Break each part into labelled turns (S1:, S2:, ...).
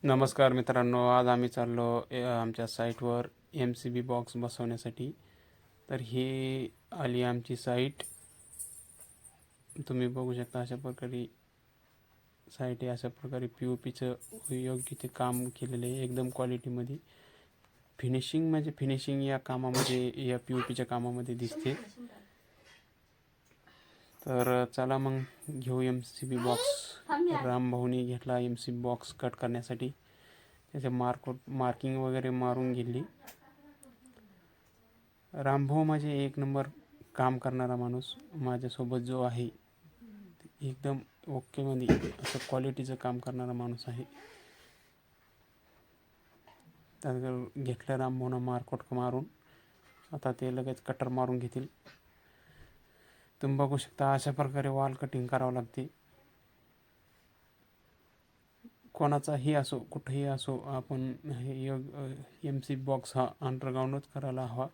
S1: नमस्कार मित्रांनो, आज आम्ही चाललो आमच्या साईटवर MCB बॉक्स बसवण्यासाठी. तर ही आली आमची साईट. तुम्ही बघू शकता अशा प्रकारे साईट आहे. अशा प्रकारे POPचं योग्य ते काम केलेलं आहे, एकदम क्वालिटीमध्ये. फिनिशिंग म्हणजे फिनिशिंग या कामामध्ये, या POPच्या कामामध्ये दिसते. तर चला मग घेऊ MCB बॉक्स. रामभाऊनी घेतला MCB बॉक्स कट करण्यासाठी. त्याचे मार्किंग वगैरे मारून गेली. रामभाऊ माझे एक नंबर काम करणारा माणूस माझ्यासोबत जो आहे, एकदम ओकेमध्ये असं क्वालिटीचं काम करणारा माणूस आहे. तर घेतलं रामभाऊनं मार्कोट मारून. आता ते लगेच कटर मारून घेतील. तुम्ही बघू शकता अशा प्रकारे वॉल कटिंग करावं लागते. कोणाचाही असो, कुठेही असो, आपण हे MCB बॉक्स हा अंडरग्राऊंडच करायला हवा.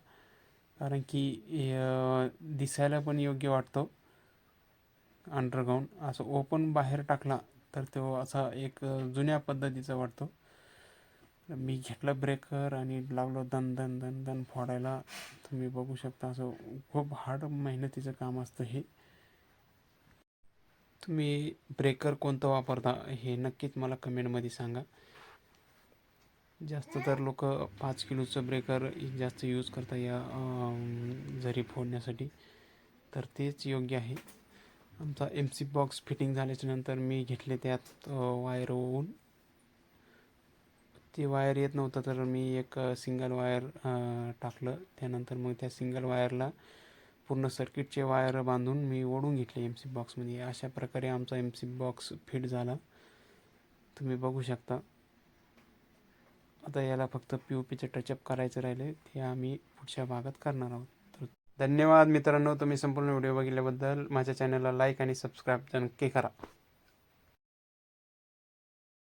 S1: कारण की दिसायला पण योग्य वाटतो. अंडरग्राऊंड असं ओपन बाहेर टाकला तर तो असा एक जुन्या पद्धतीचा वाटतो. मी घेतला ब्रेकर आणि लागलो दन दन दन दन फोडायला. तुम्ही बघू शकता असं खूप हार्ड मेहनतीचं काम असतं हे. तुम्ही ब्रेकर कोणतं वापरता हे नक्कीच मला कमेंटमध्ये सांगा. जास्त तर लोक 5 किलोचं ब्रेकर जास्त यूज करता या जरी फोडण्यासाठी. तर तेच योग्य आहे. आमचा MCB बॉक्स फिटिंग झाल्याच्यानंतर मी घेतले त्यात वायर ओवून. ते वायर येत नव्हतं तर मी एक सिंगल वायर टाकलं. त्यानंतर मग त्या सिंगल वायरला पूर्ण सर्किटचे वायर बांधून मी ओढून घेतले MCB बॉक्समध्ये. अशा प्रकारे आमचा MCB बॉक्स फिट झाला. तुम्ही बघू शकता. आता याला फक्त POPचं टचअप करायचं राहिले, ते आम्ही पुढच्या भागात करणार आहोत. तर धन्यवाद मित्रांनो, तुम्ही संपूर्ण व्हिडिओ बघितल्याबद्दल. माझ्या चॅनलला लाईक आणि सबस्क्राईब नक्की करा.